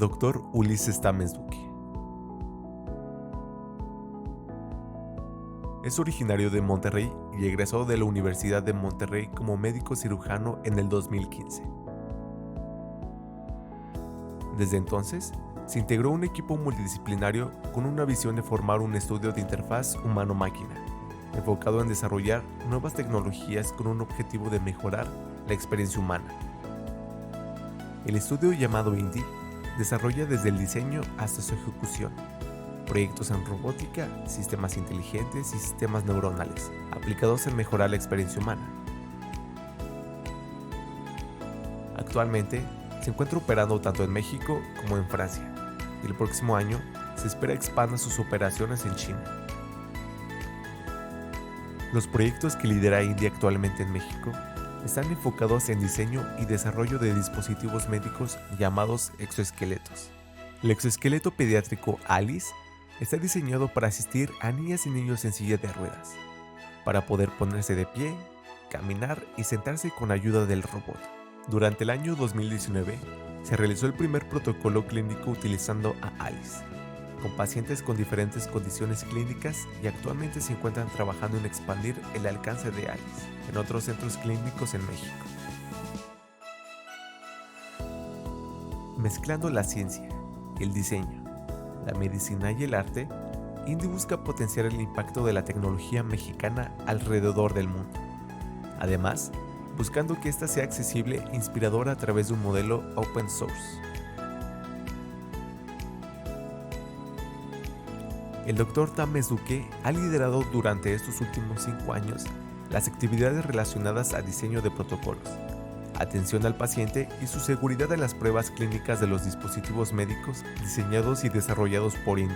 Dr. Ulises Tames Duque. Es originario de Monterrey y egresó de la Universidad de Monterrey como médico cirujano en el 2015. Desde entonces, se integró a un equipo multidisciplinario con una visión de formar un estudio de interfaz humano-máquina, enfocado en desarrollar nuevas tecnologías con un objetivo de mejorar la experiencia humana. El estudio llamado INDI desarrolla desde el diseño hasta su ejecución proyectos en robótica, sistemas inteligentes y sistemas neuronales, aplicados en mejorar la experiencia humana. Actualmente, se encuentra operando tanto en México como en Francia, y el próximo año se espera expanda sus operaciones en China. Los proyectos que lidera INDI actualmente en México están enfocados en diseño y desarrollo de dispositivos médicos llamados exoesqueletos. El exoesqueleto pediátrico ALICE está diseñado para asistir a niñas y niños en silla de ruedas, para poder ponerse de pie, caminar y sentarse con ayuda del robot. Durante el año 2019, se realizó el primer protocolo clínico utilizando a ALICE, con pacientes con diferentes condiciones clínicas, y actualmente se encuentran trabajando en expandir el alcance de ALICE en otros centros clínicos en México. Mezclando la ciencia, el diseño, la medicina y el arte, INDI busca potenciar el impacto de la tecnología mexicana alrededor del mundo. Además, buscando que ésta sea accesible e inspiradora a través de un modelo open source. El Dr. Tames Duque ha liderado durante estos últimos 5 años las actividades relacionadas a diseño de protocolos, atención al paciente y su seguridad en las pruebas clínicas de los dispositivos médicos diseñados y desarrollados por INDI.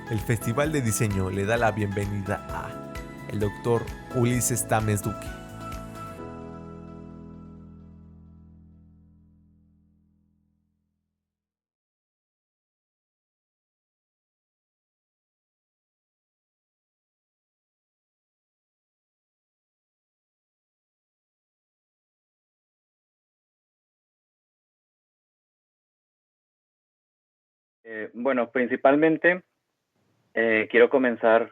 El Festival de Diseño le da la bienvenida a el Dr. Ulises Tames Duque. Bueno, principalmente quiero comenzar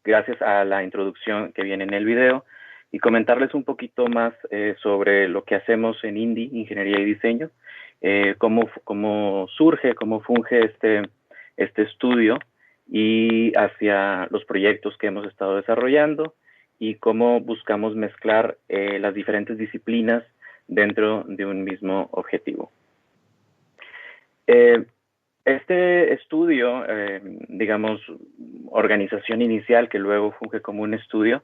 gracias a la introducción que viene en el video y comentarles un poquito más sobre lo que hacemos en INDI, Ingeniería y Diseño, cómo surge, cómo funge este estudio y hacia los proyectos que hemos estado desarrollando y cómo buscamos mezclar las diferentes disciplinas dentro de un mismo objetivo. Este estudio, digamos, organización inicial que luego funge como un estudio,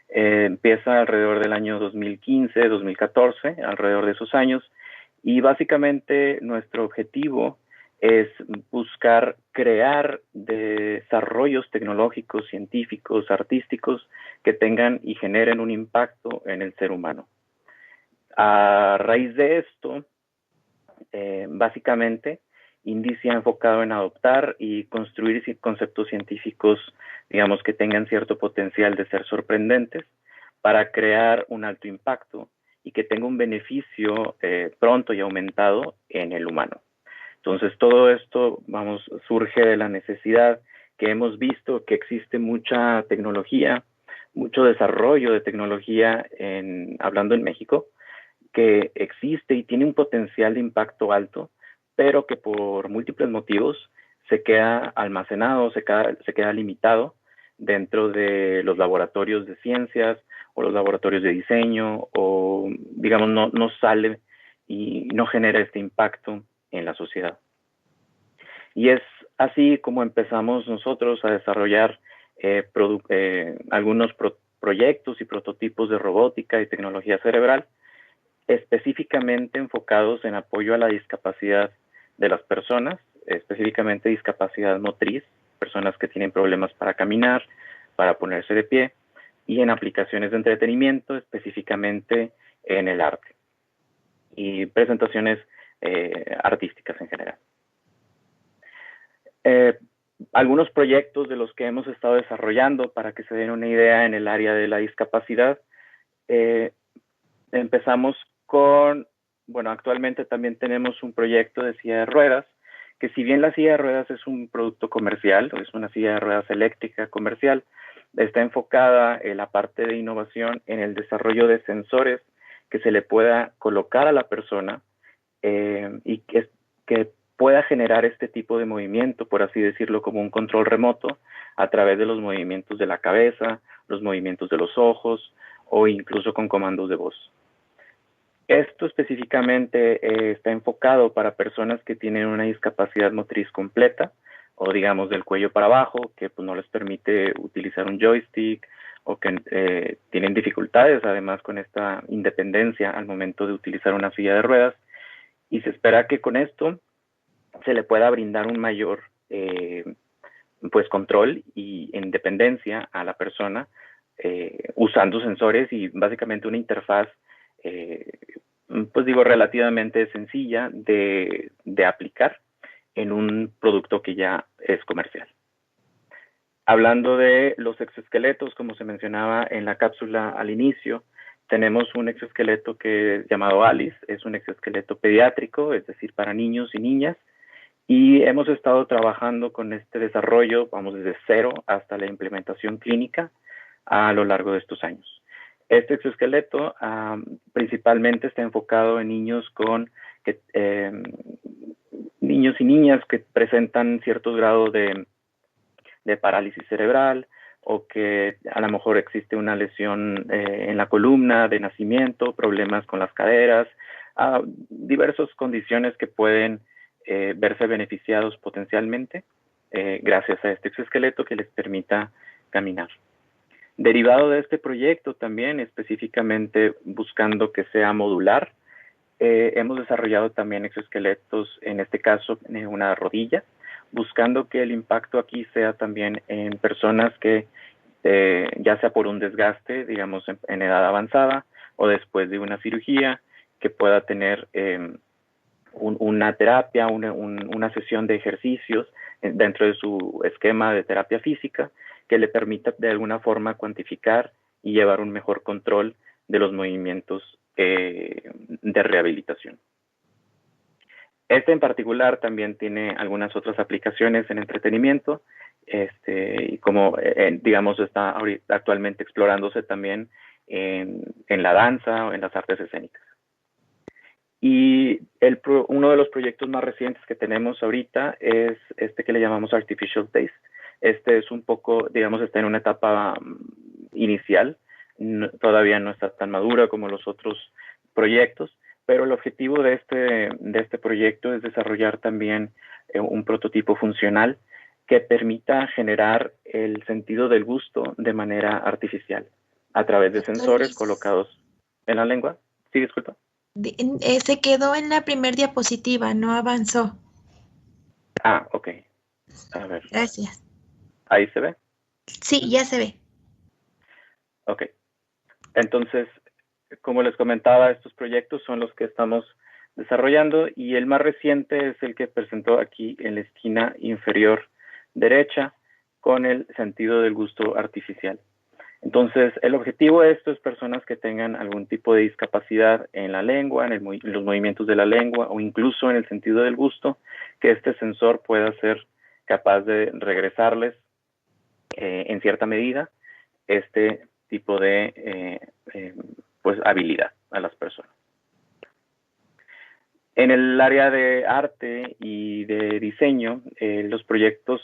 empieza alrededor del año 2015, 2014, alrededor de esos años, y básicamente nuestro objetivo es buscar crear desarrollos tecnológicos, científicos, artísticos que tengan y generen un impacto en el ser humano. A raíz de esto, básicamente, INDI se ha enfocado en adoptar y construir conceptos científicos, digamos, que tengan cierto potencial de ser sorprendentes para crear un alto impacto y que tenga un beneficio pronto y aumentado en el humano. Entonces, todo esto, surge de la necesidad que hemos visto que existe mucha tecnología, mucho desarrollo de tecnología, hablando en México, que existe y tiene un potencial de impacto alto, pero que por múltiples motivos se queda almacenado, se queda limitado dentro de los laboratorios de ciencias o los laboratorios de diseño, o digamos no sale y no genera este impacto en la sociedad. Y es así como empezamos nosotros a desarrollar algunos proyectos y prototipos de robótica y tecnología cerebral, específicamente enfocados en apoyo a la discapacidad de las personas, específicamente discapacidad motriz, personas que tienen problemas para caminar, para ponerse de pie, y en aplicaciones de entretenimiento, específicamente en el arte y presentaciones artísticas en general. Algunos proyectos de los que hemos estado desarrollando, para que se den una idea, en el área de la discapacidad, empezamos con bueno, actualmente también tenemos un proyecto de silla de ruedas, que si bien la silla de ruedas es un producto comercial, es una silla de ruedas eléctrica comercial, está enfocada en la parte de innovación en el desarrollo de sensores que se le pueda colocar a la persona y que pueda generar este tipo de movimiento, por así decirlo, como un control remoto a través de los movimientos de la cabeza, los movimientos de los ojos o incluso con comandos de voz. Esto específicamente está enfocado para personas que tienen una discapacidad motriz completa o digamos del cuello para abajo, que pues, no les permite utilizar un joystick o que tienen dificultades además con esta independencia al momento de utilizar una silla de ruedas. Y se espera que con esto se le pueda brindar un mayor pues control y independencia a la persona usando sensores y básicamente una interfaz pues digo relativamente sencilla de aplicar en un producto que ya es comercial. Hablando de los exoesqueletos, como se mencionaba en la cápsula al inicio, tenemos un exoesqueleto que es llamado Alice, es un exoesqueleto pediátrico, es decir, para niños y niñas, y hemos estado trabajando con este desarrollo, vamos desde cero hasta la implementación clínica a lo largo de estos años. Este exoesqueleto principalmente está enfocado en niños niños y niñas que presentan ciertos grados de parálisis cerebral o que a lo mejor existe una lesión en la columna de nacimiento, problemas con las caderas, diversas condiciones que pueden verse beneficiados potencialmente gracias a este exoesqueleto que les permita caminar. Derivado de este proyecto también, específicamente buscando que sea modular, hemos desarrollado también exoesqueletos, en este caso en una rodilla, buscando que el impacto aquí sea también en personas que, ya sea por un desgaste, digamos, en edad avanzada o después de una cirugía, que pueda tener una terapia, una sesión de ejercicios dentro de su esquema de terapia física que le permita de alguna forma cuantificar y llevar un mejor control de los movimientos de rehabilitación. Este en particular también tiene algunas otras aplicaciones en entretenimiento, y como digamos está actualmente explorándose también en la danza o en las artes escénicas. Y uno de los proyectos más recientes que tenemos ahorita es este que le llamamos Artificial Taste. Este es un poco, digamos, está en una etapa inicial, todavía no está tan madura como los otros proyectos, pero el objetivo de este proyecto es desarrollar también un prototipo funcional que permita generar el sentido del gusto de manera artificial a través de sensores colocados en la lengua. Sí, disculpa. Se quedó en la primera diapositiva, no avanzó. Ah, ok. A ver. Gracias. ¿Ahí se ve? Sí, ya se ve. Ok. Entonces, como les comentaba, estos proyectos son los que estamos desarrollando y el más reciente es el que presentó aquí en la esquina inferior derecha con el sentido del gusto artificial. Entonces, el objetivo de esto es personas que tengan algún tipo de discapacidad en la lengua, en los movimientos de la lengua o incluso en el sentido del gusto, que este sensor pueda ser capaz de regresarles en cierta medida este tipo de pues habilidad a las personas. En el área de arte y de diseño, los proyectos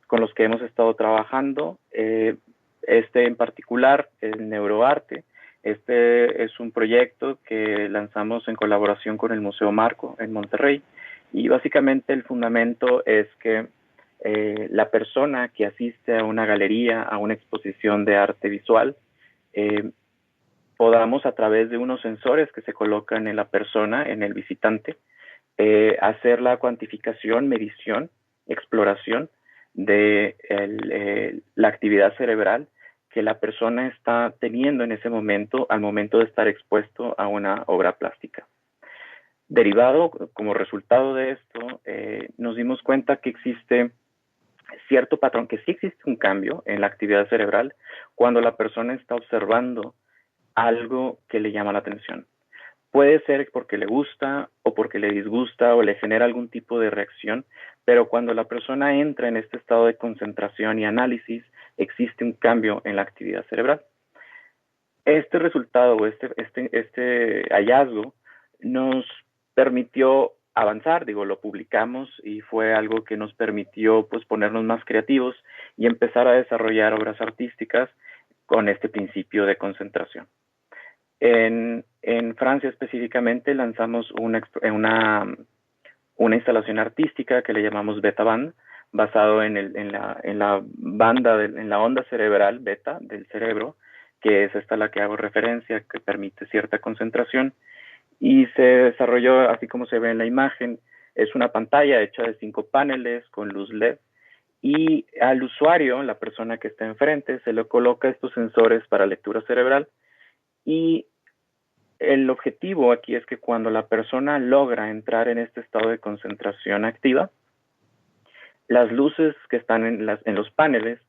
con los que hemos estado trabajando, este en particular, el Neuroarte, este es un proyecto que lanzamos en colaboración con el Museo Marco en Monterrey y básicamente el fundamento es que la persona que asiste a una galería, a una exposición de arte visual, podamos a través de unos sensores que se colocan en la persona, en el visitante, hacer la cuantificación, medición, exploración de la actividad cerebral que la persona está teniendo en ese momento al momento de estar expuesto a una obra plástica. Derivado, como resultado de esto, nos dimos cuenta que existe cierto patrón, que sí existe un cambio en la actividad cerebral cuando la persona está observando algo que le llama la atención. puede ser porque le gusta o porque le disgusta o le genera algún tipo de reacción, pero cuando la persona entra en este estado de concentración y análisis, existe un cambio en la actividad cerebral. Este resultado o este hallazgo nos permitió avanzar, digo, lo publicamos y fue algo que nos permitió pues ponernos más creativos y empezar a desarrollar obras artísticas con este principio de concentración. En Francia específicamente lanzamos una instalación artística que le llamamos Beta Band, basado en la onda cerebral beta del cerebro, que es esta a la que hago referencia, que permite cierta concentración, y se desarrolló así como se ve en la imagen. Es una pantalla hecha de 5 paneles con luz LED, y al usuario, la persona que está enfrente, se le coloca estos sensores para lectura cerebral, y el objetivo aquí es que cuando la persona logra entrar en este estado de concentración activa, las luces que están en los paneles,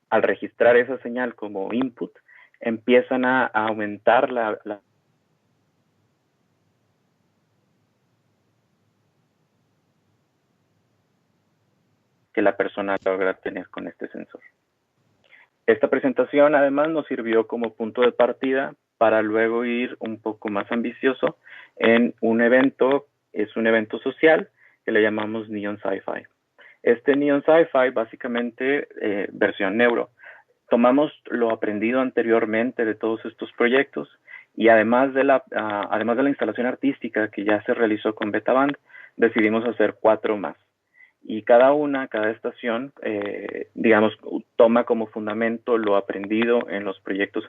al registrar esa señal como input, empiezan a aumentar que la persona logra tener con este sensor. Esta presentación además nos sirvió como punto de partida para luego ir un poco más ambicioso en un evento, es un evento social que le llamamos Neon Sci-Fi. Este Neon Sci-Fi básicamente versión neuro. Tomamos lo aprendido anteriormente de todos estos proyectos y además de la instalación artística que ya se realizó con Betaband, decidimos hacer 4 más. Y cada estación, digamos, toma como fundamento lo aprendido en los proyectos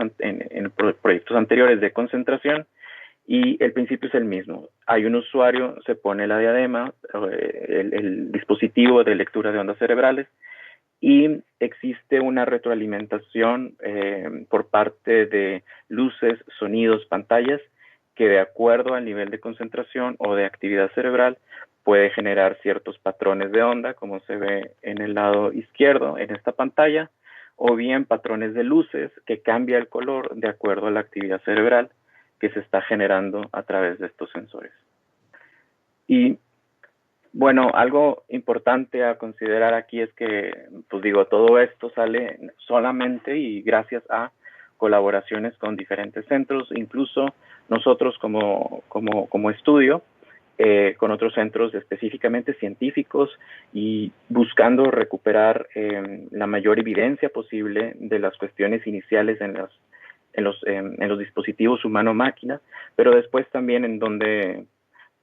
anteriores de concentración, y el principio es el mismo. Hay un usuario, se pone la diadema, el dispositivo de lectura de ondas cerebrales, y existe una retroalimentación por parte de luces, sonidos, pantallas, que de acuerdo al nivel de concentración o de actividad cerebral puede generar ciertos patrones de onda, como se ve en el lado izquierdo en esta pantalla, o bien patrones de luces que cambia el color de acuerdo a la actividad cerebral que se está generando a través de estos sensores. Y bueno, algo importante a considerar aquí es que, pues digo, todo esto sale solamente y gracias a colaboraciones con diferentes centros, incluso nosotros como estudio, con otros centros específicamente científicos, y buscando recuperar la mayor evidencia posible de las cuestiones iniciales en los dispositivos humano-máquina, pero después también en donde,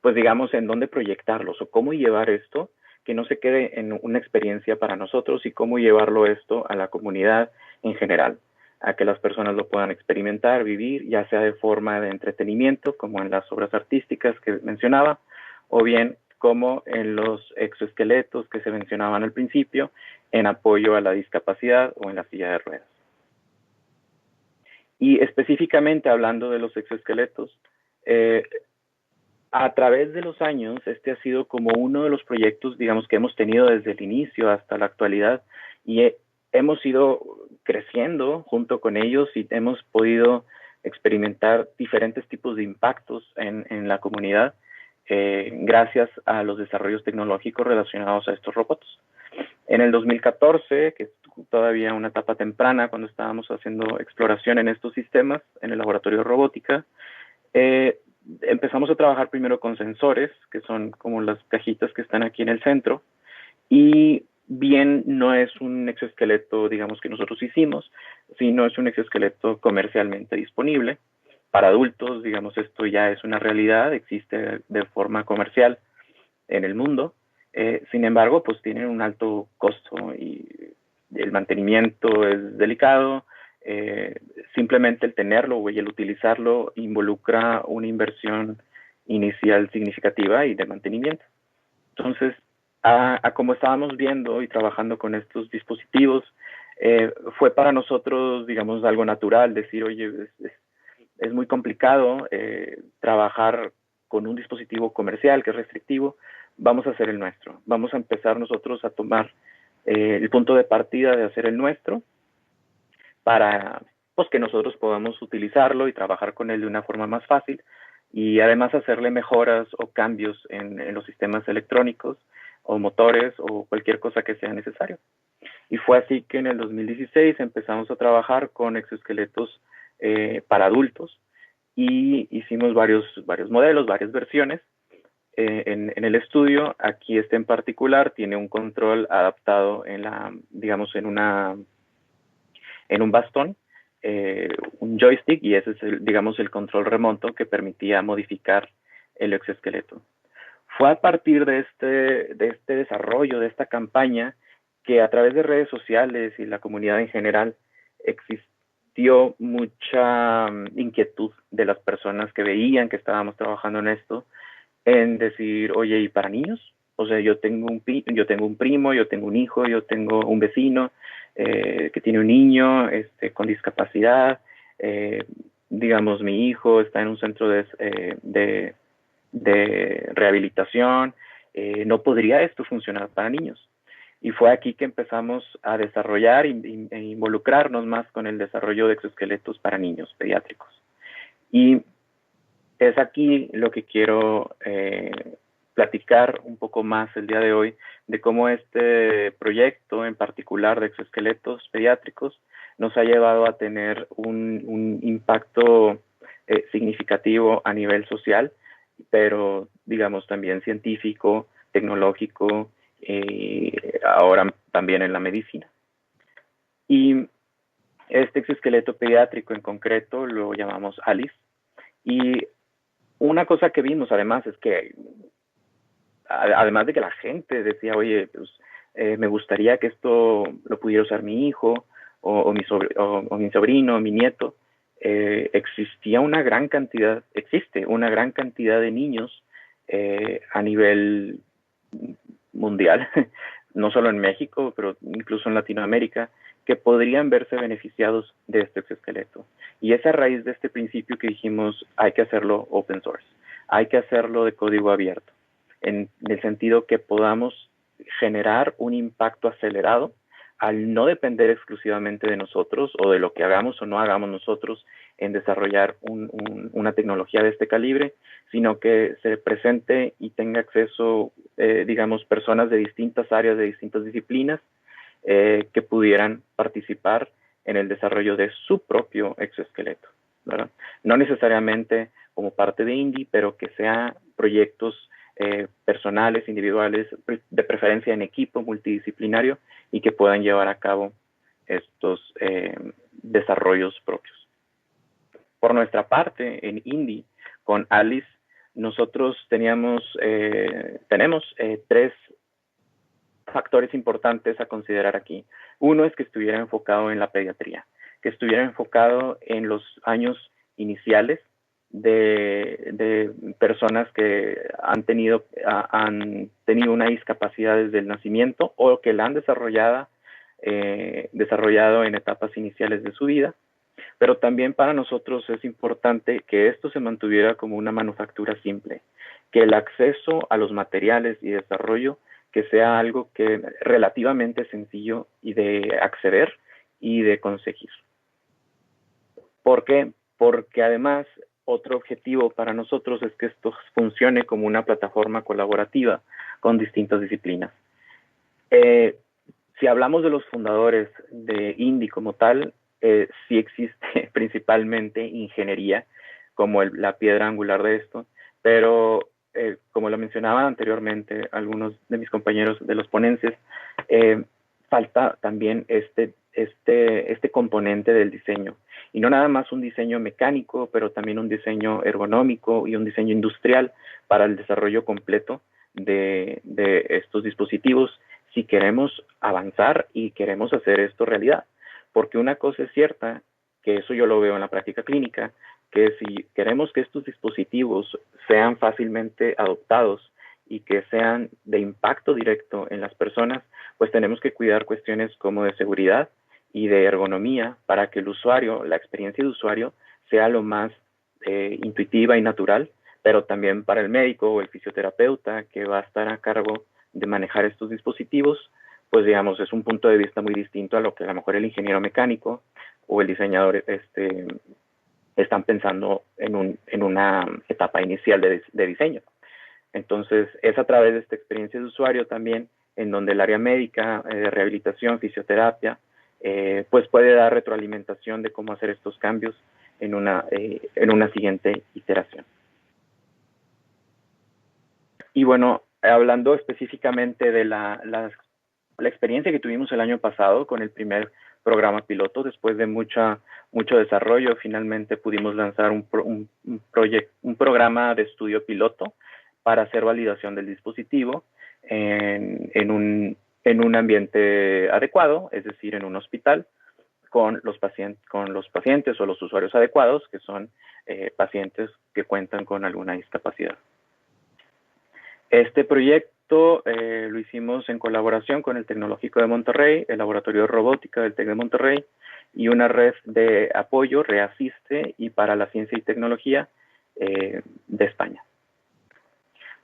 pues digamos, en dónde proyectarlos o cómo llevar esto, que no se quede en una experiencia para nosotros, y cómo llevarlo esto a la comunidad en general, a que las personas lo puedan experimentar, vivir, ya sea de forma de entretenimiento, como en las obras artísticas que mencionaba, o bien como en los exoesqueletos que se mencionaban al principio, en apoyo a la discapacidad o en la silla de ruedas. Y específicamente hablando de los exoesqueletos, a través de los años, este ha sido como uno de los proyectos, digamos, que hemos tenido desde el inicio hasta la actualidad, y hemos ido creciendo junto con ellos y hemos podido experimentar diferentes tipos de impactos en la comunidad gracias a los desarrollos tecnológicos relacionados a estos robots. En el 2014, que es todavía una etapa temprana cuando estábamos haciendo exploración en estos sistemas en el laboratorio de robótica, empezamos a trabajar primero con sensores, que son como las cajitas que están aquí en el centro, y bien no es un exoesqueleto, digamos, que nosotros hicimos, sino es un exoesqueleto comercialmente disponible. Para adultos, digamos, esto ya es una realidad, existe de forma comercial en el mundo. Sin embargo, pues tienen un alto costo y el mantenimiento es delicado. Simplemente el tenerlo y el utilizarlo involucra una inversión inicial significativa y de mantenimiento. Entonces, como estábamos viendo y trabajando con estos dispositivos, fue para nosotros, digamos, algo natural decir, oye, es muy complicado trabajar con un dispositivo comercial que es restrictivo, vamos a hacer el nuestro. Vamos a empezar nosotros a tomar el punto de partida de hacer el nuestro para pues, que nosotros podamos utilizarlo y trabajar con él de una forma más fácil. y además hacerle mejoras o cambios en los sistemas electrónicos o motores o cualquier cosa que sea necesario. Y fue así que en el 2016 empezamos a trabajar con exoesqueletos para adultos y hicimos varios modelos, varias versiones. En el estudio, aquí este en particular tiene un control adaptado digamos, en un bastón, un joystick, y ese es, digamos, el control remoto que permitía modificar el exoesqueleto. Fue a partir de este desarrollo, de esta campaña, que a través de redes sociales y la comunidad en general existió mucha inquietud de las personas que veían que estábamos trabajando en esto, en decir, oye, ¿y para niños? O sea, yo tengo un primo, yo tengo un hijo, yo tengo un vecino que tiene un niño con discapacidad, digamos, mi hijo está en un centro de rehabilitación, ¿no podría esto funcionar para niños? Y fue aquí que empezamos a desarrollar e involucrarnos más con el desarrollo de exoesqueletos para niños pediátricos. Y es aquí lo que quiero platicar un poco más el día de hoy, de cómo este proyecto en particular de exoesqueletos pediátricos nos ha llevado a tener un impacto significativo a nivel social, pero digamos también científico, tecnológico, ahora también en la medicina. Y este exoesqueleto pediátrico en concreto lo llamamos ALICE. Y una cosa que vimos además es que, además de que la gente decía, oye, pues, me gustaría que esto lo pudiera usar mi hijo o mi sobrino, mi nieto, existe una gran cantidad de niños a nivel mundial, no solo en México, pero incluso en Latinoamérica, que podrían verse beneficiados de este exoesqueleto. Y es a raíz de este principio que dijimos, hay que hacerlo open source, hay que hacerlo de código abierto, en el sentido que podamos generar un impacto acelerado al no depender exclusivamente de nosotros o de lo que hagamos o no hagamos nosotros en desarrollar una tecnología de este calibre, sino que se presente y tenga acceso, digamos, personas de distintas áreas, de distintas disciplinas, que pudieran participar en el desarrollo de su propio exoesqueleto, ¿verdad? No necesariamente como parte de INDI, pero que sean proyectos personales, individuales, de preferencia en equipo multidisciplinario, y que puedan llevar a cabo estos desarrollos propios. Por nuestra parte, en INDI, con ALICE, nosotros tenemos tres factores importantes a considerar aquí. Uno es que estuviera enfocado en la pediatría, que estuviera enfocado en los años iniciales de personas que han tenido una discapacidad desde el nacimiento o que la han desarrollado en etapas iniciales de su vida. Pero también para nosotros es importante que esto se mantuviera como una manufactura simple, que el acceso a los materiales y desarrollo que sea algo que relativamente sencillo y de acceder y de conseguir. ¿Por qué? Porque además otro objetivo para nosotros es que esto funcione como una plataforma colaborativa con distintas disciplinas. Si hablamos de los fundadores de INDI como tal, sí existe principalmente ingeniería como la piedra angular de esto, pero como lo mencionaban anteriormente algunos de mis compañeros de los ponentes, falta también este componente del diseño. Y no nada más un diseño mecánico, pero también un diseño ergonómico y un diseño industrial para el desarrollo completo de estos dispositivos si queremos avanzar y queremos hacer esto realidad. Porque una cosa es cierta, que eso yo lo veo en la práctica clínica, que si queremos que estos dispositivos sean fácilmente adoptados y que sean de impacto directo en las personas, pues tenemos que cuidar cuestiones como de seguridad y de ergonomía para que el usuario, la experiencia de usuario, sea lo más intuitiva y natural, pero también para el médico o el fisioterapeuta que va a estar a cargo de manejar estos dispositivos, pues digamos, es un punto de vista muy distinto a lo que a lo mejor el ingeniero mecánico o el diseñador están pensando en una etapa inicial de diseño. Entonces, es a través de esta experiencia de usuario también en donde el área médica, rehabilitación, fisioterapia, pues puede dar retroalimentación de cómo hacer estos cambios en una siguiente iteración. Y bueno, hablando específicamente de la experiencia que tuvimos el año pasado con el primer programa piloto, después de mucho desarrollo, finalmente pudimos lanzar un programa de estudio piloto para hacer validación del dispositivo en un ambiente adecuado, es decir, en un hospital, con los pacientes o los usuarios adecuados, que son pacientes que cuentan con alguna discapacidad. Este proyecto lo hicimos en colaboración con el Tecnológico de Monterrey, el Laboratorio de Robótica del TEC de Monterrey y una red de apoyo, Reasiste, y para la ciencia y tecnología de España.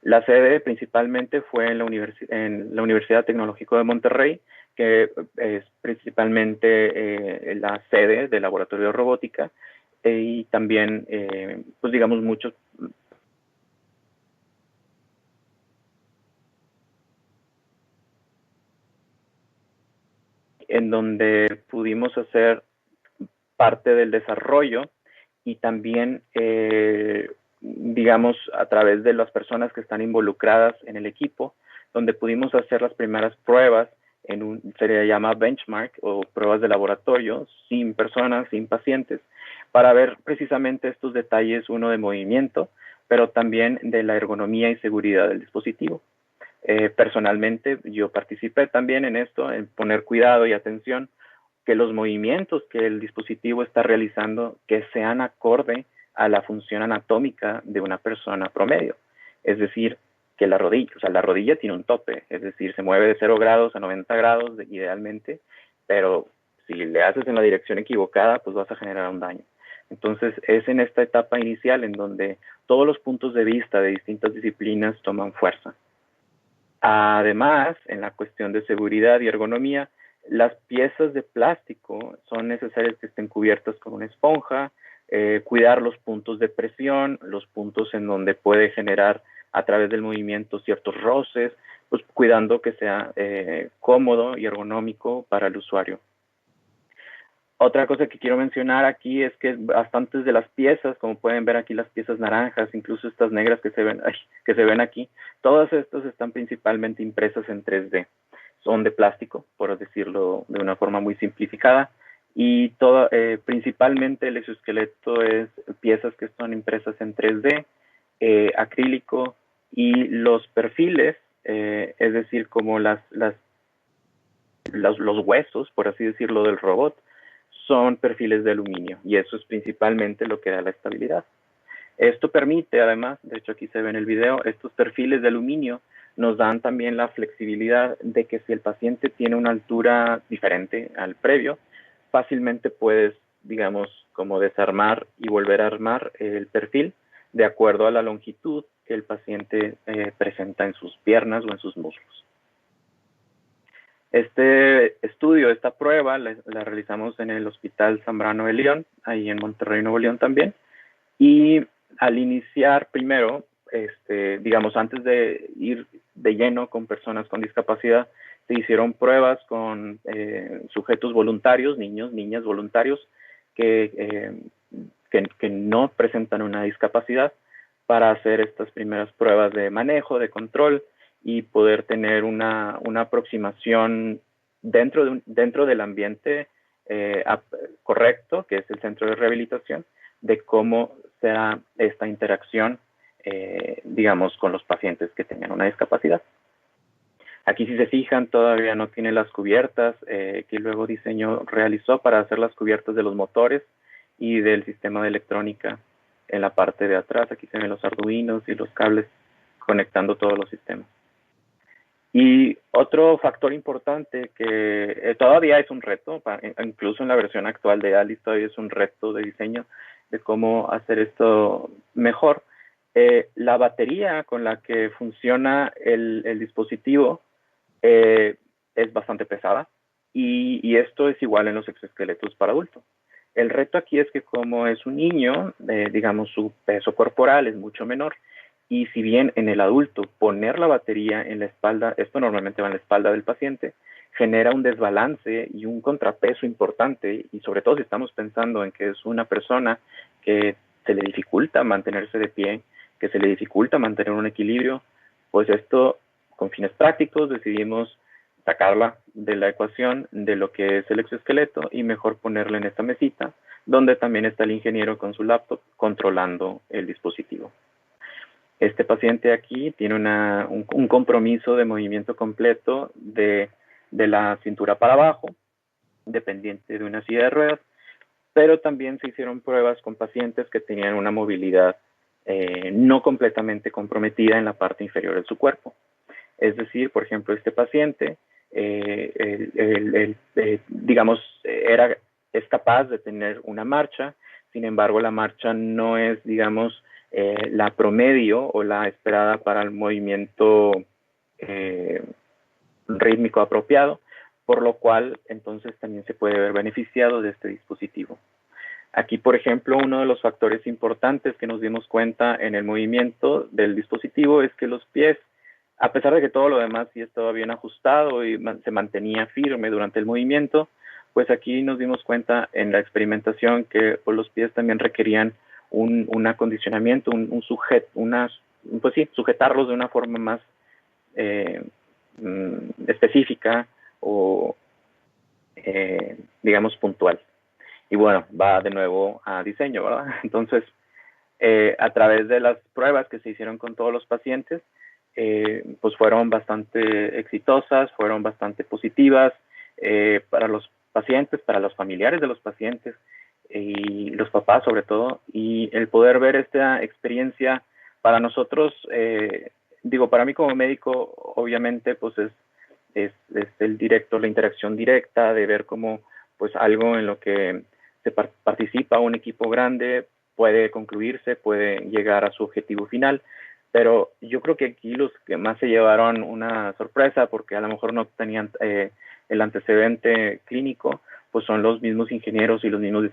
La sede principalmente fue en la Universidad Tecnológico de Monterrey, que es principalmente la sede del Laboratorio de Robótica y también, pues digamos, muchos en donde pudimos hacer parte del desarrollo y también, digamos, a través de las personas que están involucradas en el equipo, donde pudimos hacer las primeras pruebas se le llama benchmark o pruebas de laboratorio, sin personas, sin pacientes, para ver precisamente estos detalles, uno de movimiento, pero también de la ergonomía y seguridad del dispositivo. Personalmente, yo participé también en esto, en poner cuidado y atención que los movimientos que el dispositivo está realizando que sean acorde a la función anatómica de una persona promedio. Es decir, que la rodilla tiene un tope, es decir, se mueve de 0 grados a 90 grados idealmente, pero si le haces en la dirección equivocada, pues vas a generar un daño. Entonces, es en esta etapa inicial en donde todos los puntos de vista de distintas disciplinas toman fuerza. Además, en la cuestión de seguridad y ergonomía, las piezas de plástico son necesarias que estén cubiertas con una esponja, cuidar los puntos de presión, los puntos en donde puede generar a través del movimiento ciertos roces, pues cuidando que sea cómodo y ergonómico para el usuario. Otra cosa que quiero mencionar aquí es que bastantes de las piezas, como pueden ver aquí las piezas naranjas, incluso estas negras que se ven aquí, todas estas están principalmente impresas en 3D. Son de plástico, por decirlo de una forma muy simplificada, y principalmente el exoesqueleto es piezas que son impresas en 3D, acrílico, y los perfiles, es decir, como los huesos, por así decirlo, del robot, son perfiles de aluminio, y eso es principalmente lo que da la estabilidad. Esto permite, además, de hecho aquí se ve en el video, estos perfiles de aluminio nos dan también la flexibilidad de que si el paciente tiene una altura diferente al previo, fácilmente puedes, digamos, como desarmar y volver a armar el perfil de acuerdo a la longitud que el paciente presenta en sus piernas o en sus muslos. Este estudio, esta prueba, la realizamos en el Hospital Zambrano de León, ahí en Monterrey, Nuevo León también, y al iniciar primero, digamos, antes de ir de lleno con personas con discapacidad, se hicieron pruebas con sujetos voluntarios, niños, niñas voluntarios, que no presentan una discapacidad, para hacer estas primeras pruebas de manejo, de control, y poder tener una aproximación dentro del ambiente correcto, que es el centro de rehabilitación, de cómo será esta interacción, digamos, con los pacientes que tengan una discapacidad. Aquí, si se fijan, todavía no tiene las cubiertas que luego diseño realizó para hacer las cubiertas de los motores y del sistema de electrónica en la parte de atrás. Aquí se ven los arduinos y los cables conectando todos los sistemas. Y otro factor importante que todavía es un reto, incluso en la versión actual de Alice todavía es un reto de diseño de cómo hacer esto mejor. La batería con la que funciona el dispositivo es bastante pesada y esto es igual en los exoesqueletos para adultos. El reto aquí es que como es un niño, digamos, su peso corporal es mucho menor, y si bien en el adulto poner la batería en la espalda, esto normalmente va en la espalda del paciente, genera un desbalance y un contrapeso importante, y sobre todo si estamos pensando en que es una persona que se le dificulta mantenerse de pie, que se le dificulta mantener un equilibrio, pues esto, con fines prácticos, decidimos sacarla de la ecuación de lo que es el exoesqueleto y mejor ponerla en esta mesita, donde también está el ingeniero con su laptop controlando el dispositivo. Este paciente aquí tiene un compromiso de movimiento completo de la cintura para abajo, dependiente de una silla de ruedas, pero también se hicieron pruebas con pacientes que tenían una movilidad no completamente comprometida en la parte inferior de su cuerpo. Es decir, por ejemplo, este paciente, digamos, es capaz de tener una marcha, sin embargo, la marcha no es, digamos, la promedio o la esperada para el movimiento rítmico apropiado, por lo cual entonces también se puede ver beneficiado de este dispositivo. Aquí, por ejemplo, uno de los factores importantes que nos dimos cuenta en el movimiento del dispositivo es que los pies, a pesar de que todo lo demás sí estaba bien ajustado y se mantenía firme durante el movimiento, pues aquí nos dimos cuenta en la experimentación que pues, los pies también requerían un acondicionamiento, pues sí, sujetarlos de una forma más específica o, digamos, puntual. Y bueno, va de nuevo a diseño, ¿verdad? Entonces, a través de las pruebas que se hicieron con todos los pacientes, pues fueron bastante exitosas, fueron bastante positivas para los pacientes, para los familiares de los pacientes y los papás sobre todo. Y el poder ver esta experiencia para nosotros, digo, para mí como médico, obviamente, pues es la interacción directa de ver cómo pues algo en lo que se participa un equipo grande puede concluirse, puede llegar a su objetivo final, pero yo creo que aquí los que más se llevaron una sorpresa, porque a lo mejor no tenían el antecedente clínico, pues son los mismos ingenieros y los mismos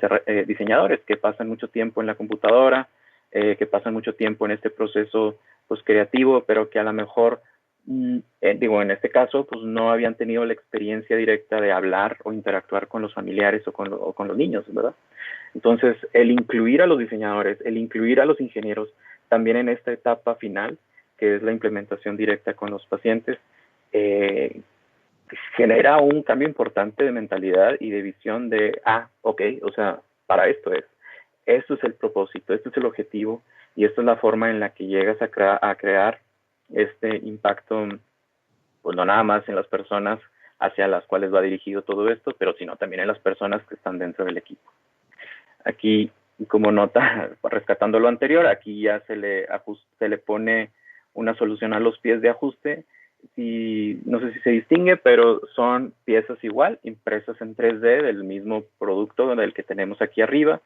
diseñadores que pasan mucho tiempo en la computadora, que pasan mucho tiempo en este proceso pues creativo, pero que a lo mejor digo, en este caso, pues no habían tenido la experiencia directa de hablar o interactuar con los familiares o con los niños, ¿verdad? Entonces, el incluir a los diseñadores, el incluir a los ingenieros también en esta etapa final, que es la implementación directa con los pacientes, genera un cambio importante de mentalidad y de visión de, ok, o sea, para esto esto es el propósito, esto es el objetivo y esta es la forma en la que llegas a crear este impacto, pues no nada más en las personas hacia las cuales va dirigido todo esto, pero sino también en las personas que están dentro del equipo. Aquí, como nota, rescatando lo anterior, aquí ya se le pone una solución a los pies de ajuste. Y no sé si se distingue, pero son piezas igual, impresas en 3D del mismo producto del que tenemos aquí arriba,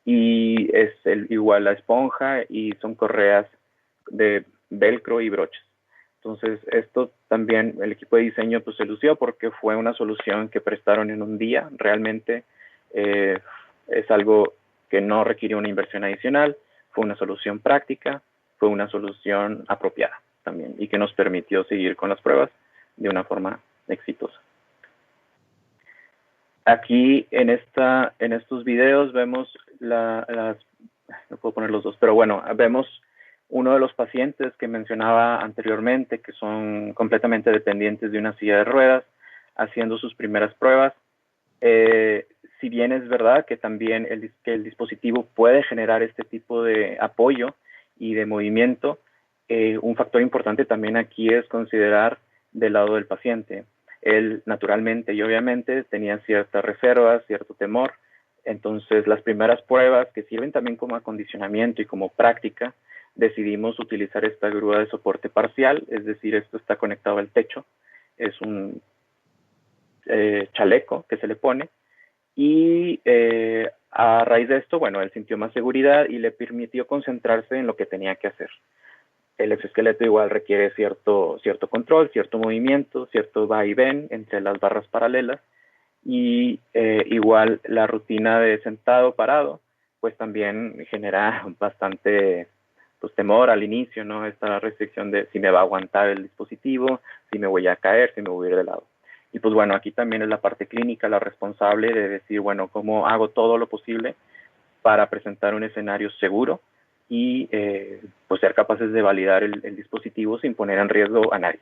y es igual la esponja y son correas de velcro y broches. Entonces, esto también el equipo de diseño pues se lució porque fue una solución que prestaron en un día. Realmente es algo que no requirió una inversión adicional, fue una solución práctica, fue una solución apropiada también y que nos permitió seguir con las pruebas de una forma exitosa. Aquí en estos videos vemos no puedo poner los dos, pero bueno, vemos uno de los pacientes que mencionaba anteriormente, que son completamente dependientes de una silla de ruedas, haciendo sus primeras pruebas. Si bien es verdad que también el dispositivo puede generar este tipo de apoyo y de movimiento, un factor importante también aquí es considerar del lado del paciente. Él naturalmente y obviamente tenía ciertas reservas, cierto temor. Entonces, las primeras pruebas que sirven también como acondicionamiento y como práctica, decidimos utilizar esta grúa de soporte parcial, es decir, esto está conectado al techo, es un chaleco que se le pone, y a raíz de esto, bueno, él sintió más seguridad y le permitió concentrarse en lo que tenía que hacer. El exoesqueleto igual requiere cierto control, cierto movimiento, cierto va y ven entre las barras paralelas, y igual la rutina de sentado, parado, pues también genera bastante pues, temor al inicio, ¿no? Esta restricción de si me va a aguantar el dispositivo, si me voy a caer, si me voy a ir de lado. Y pues bueno, aquí también es la parte clínica la responsable de decir, bueno, cómo hago todo lo posible para presentar un escenario seguro y pues ser capaces de validar el dispositivo sin poner en riesgo a nadie.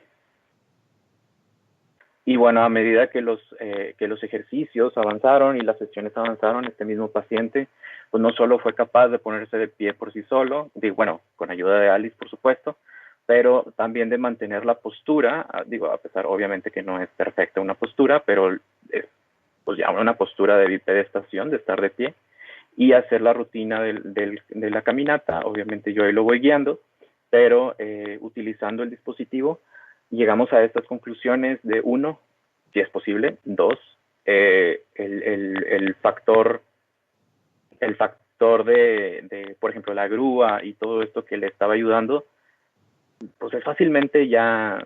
Y bueno, a medida que los ejercicios avanzaron y las sesiones avanzaron, este mismo paciente pues no solo fue capaz de ponerse de pie por sí solo, bueno, con ayuda de Alice, por supuesto, pero también de mantener la postura, digo, a pesar obviamente que no es perfecta una postura, pero es pues ya una postura de bipedestación, de estar de pie, y hacer la rutina de la caminata. Obviamente yo ahí lo voy guiando, pero utilizando el dispositivo llegamos a estas conclusiones de uno, si es posible, dos, el factor por ejemplo, la grúa y todo esto que le estaba ayudando, pues es fácilmente ya,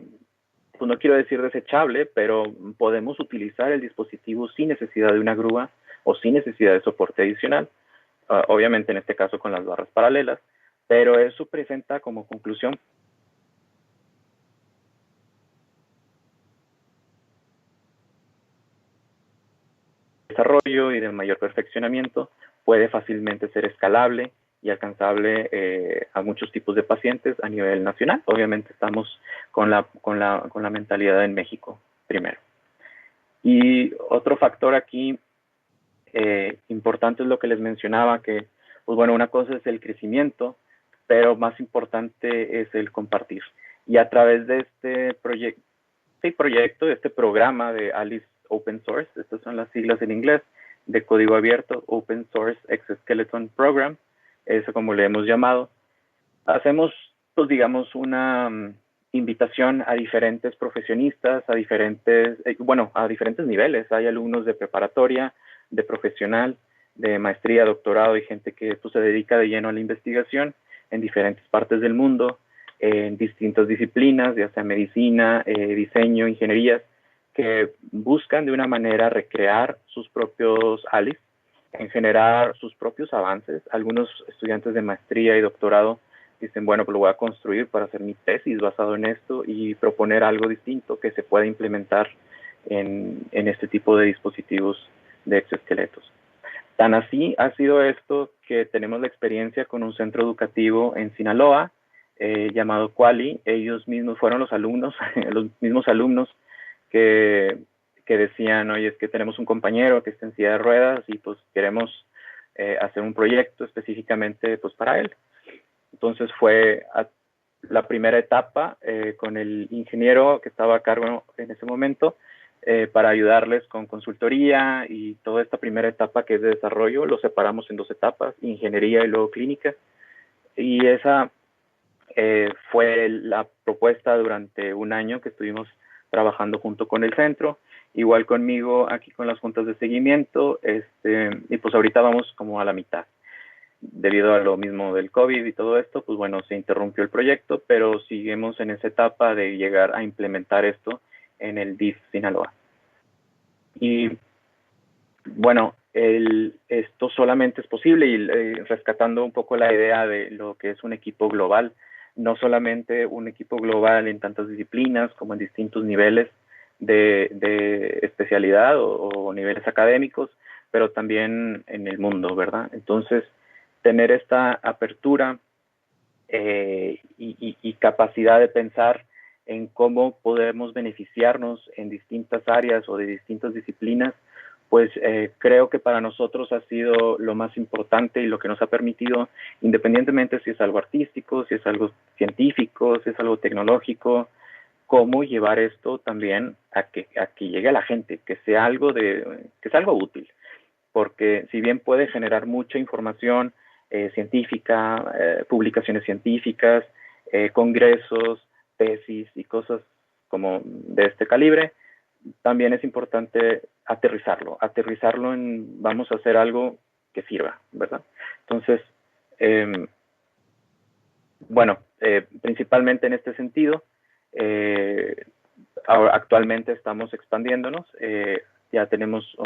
pues no quiero decir desechable, pero podemos utilizar el dispositivo sin necesidad de una grúa o sin necesidad de soporte adicional. Obviamente en este caso con las barras paralelas, pero eso presenta como conclusión desarrollo y de mayor perfeccionamiento, puede fácilmente ser escalable y alcanzable a muchos tipos de pacientes a nivel nacional. Obviamente estamos con la mentalidad en México primero. Y otro factor aquí importante es lo que les mencionaba, que pues bueno, una cosa es el crecimiento, pero más importante es el compartir. Y a través de este proyecto, este programa de Alice Open Source, estas son las siglas en inglés, de código abierto, Open Source Exoskeleton Program, eso como le hemos llamado, hacemos, pues digamos, una invitación a diferentes profesionistas, a diferentes niveles. Hay alumnos de preparatoria, de profesional, de maestría, doctorado y gente que pues, se dedica de lleno a la investigación en diferentes partes del mundo, en distintas disciplinas, ya sea medicina, diseño, ingenierías, que buscan de una manera recrear sus propios ALICE, en generar sus propios avances. Algunos estudiantes de maestría y doctorado dicen, bueno, pues lo voy a construir para hacer mi tesis basado en esto y proponer algo distinto que se pueda implementar en este tipo de dispositivos de exoesqueletos. Tan así ha sido esto que tenemos la experiencia con un centro educativo en Sinaloa llamado Quali. Ellos mismos fueron los alumnos, los mismos alumnos que decían, oye, es que tenemos un compañero que está en silla de ruedas y pues queremos hacer un proyecto específicamente pues para él. Entonces fue la primera etapa con el ingeniero que estaba a cargo en ese momento para ayudarles con consultoría y toda esta primera etapa que es de desarrollo, lo separamos en dos etapas, ingeniería y luego clínica. Y esa fue la propuesta durante un año que estuvimos trabajando junto con el centro, igual conmigo aquí con las juntas de seguimiento, y pues ahorita vamos como a la mitad. Debido a lo mismo del COVID y todo esto, pues bueno, se interrumpió el proyecto, pero seguimos en esa etapa de llegar a implementar esto en el DIF Sinaloa. Y bueno, esto solamente es posible y rescatando un poco la idea de lo que es un equipo global, no solamente un equipo global en tantas disciplinas como en distintos niveles de especialidad o niveles académicos, pero también en el mundo, ¿verdad? Entonces, tener esta apertura y capacidad de pensar en cómo podemos beneficiarnos en distintas áreas o de distintas disciplinas, pues creo que para nosotros ha sido lo más importante y lo que nos ha permitido, independientemente si es algo artístico, si es algo científico, si es algo tecnológico, cómo llevar esto también a que llegue a la gente, que sea algo útil, porque si bien puede generar mucha información científica, publicaciones científicas, congresos, tesis y cosas como de este calibre, también es importante aterrizarlo en vamos a hacer algo que sirva, ¿verdad? Entonces, principalmente en este sentido, ahora, actualmente estamos expandiéndonos ya tenemos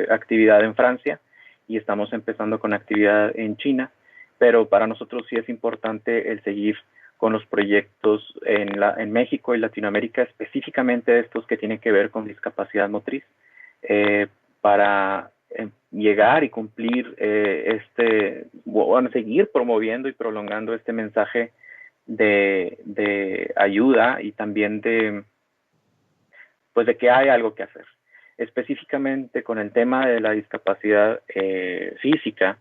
actividad en Francia y estamos empezando con actividad en China, pero para nosotros sí es importante el seguir con los proyectos en México y Latinoamérica, específicamente estos que tienen que ver con discapacidad motriz, para llegar y cumplir seguir promoviendo y prolongando este mensaje de ayuda y también de que hay algo que hacer. Específicamente con el tema de la discapacidad física,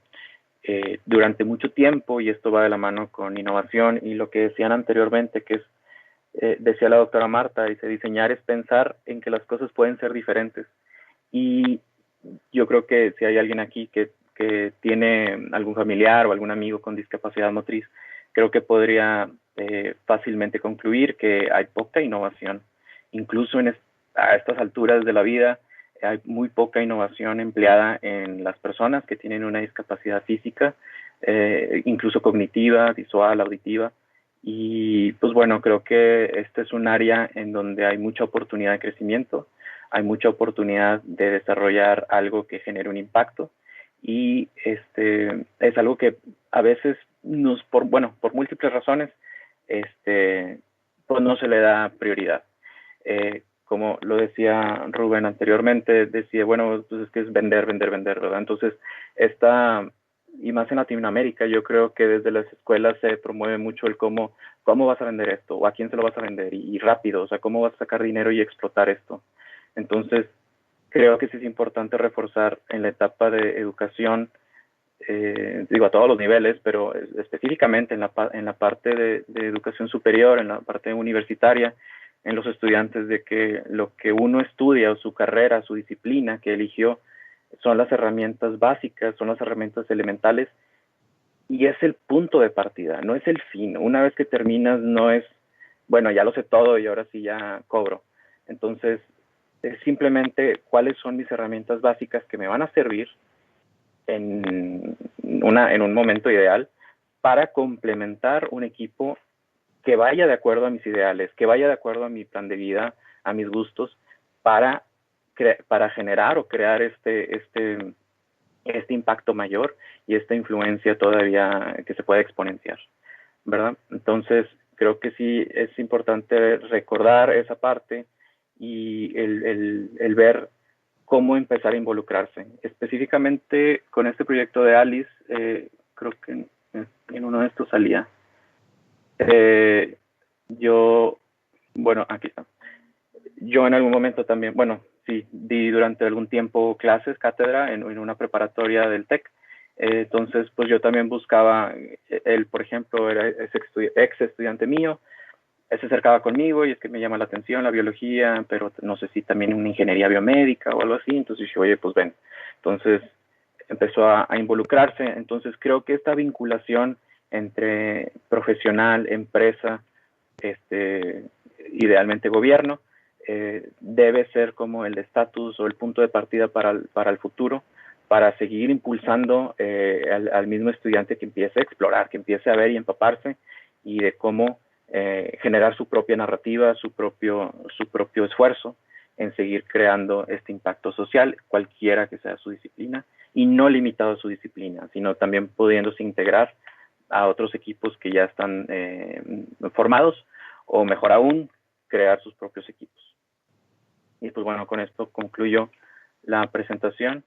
durante mucho tiempo, y esto va de la mano con innovación y lo que decían anteriormente, que es, decía la doctora Marta, dice, diseñar es pensar en que las cosas pueden ser diferentes. Y yo creo que si hay alguien aquí que tiene algún familiar o algún amigo con discapacidad motriz, creo que podría fácilmente concluir que hay poca innovación. Incluso a estas alturas de la vida hay muy poca innovación empleada en las personas que tienen una discapacidad física, incluso cognitiva, visual, auditiva. Y pues bueno, creo que este es un área en donde hay mucha oportunidad de crecimiento, hay mucha oportunidad de desarrollar algo que genere un impacto, y es algo que a veces por múltiples razones, pues no se le da prioridad. Como lo decía Rubén anteriormente, decía, bueno, pues es que es vender, vender, vender, ¿verdad? Entonces, y más en Latinoamérica, yo creo que desde las escuelas se promueve mucho el cómo vas a vender esto, o a quién se lo vas a vender, y rápido, o sea, cómo vas a sacar dinero y explotar esto. Entonces, creo que sí es importante reforzar en la etapa de educación, a todos los niveles, pero específicamente en la parte de educación superior, en la parte universitaria, en los estudiantes, de que lo que uno estudia, o su carrera, su disciplina que eligió, son las herramientas básicas, son las herramientas elementales, y es el punto de partida, no es el fin. Una vez que terminas, no es, bueno, ya lo sé todo y ahora sí ya cobro. Entonces, es simplemente cuáles son mis herramientas básicas que me van a servir en un momento ideal para complementar un equipo que vaya de acuerdo a mis ideales, que vaya de acuerdo a mi plan de vida, a mis gustos, para generar o crear este impacto mayor y esta influencia todavía que se puede exponenciar, ¿verdad? Entonces, creo que sí es importante recordar esa parte y el ver cómo empezar a involucrarse. Específicamente con este proyecto de Alice, creo que en uno de estos salía. Aquí está. Yo en algún momento también, sí, di durante algún tiempo clases, cátedra en una preparatoria del TEC. Entonces, pues yo también buscaba, él, por ejemplo, era ex estudiante mío, él se acercaba conmigo y es que me llama la atención la biología, pero no sé si también una ingeniería biomédica o algo así. Entonces dije, oye, pues ven. Entonces empezó a involucrarse. Entonces creo que esta vinculación entre profesional, empresa, idealmente gobierno, debe ser como el estatus o el punto de partida para el futuro, para seguir impulsando al mismo estudiante que empiece a explorar, que empiece a ver y empaparse, y de cómo generar su propia narrativa, su propio esfuerzo en seguir creando este impacto social, cualquiera que sea su disciplina, y no limitado a su disciplina, sino también pudiéndose integrar a otros equipos que ya están formados, o mejor aún, crear sus propios equipos. Y pues bueno, con esto concluyo la presentación.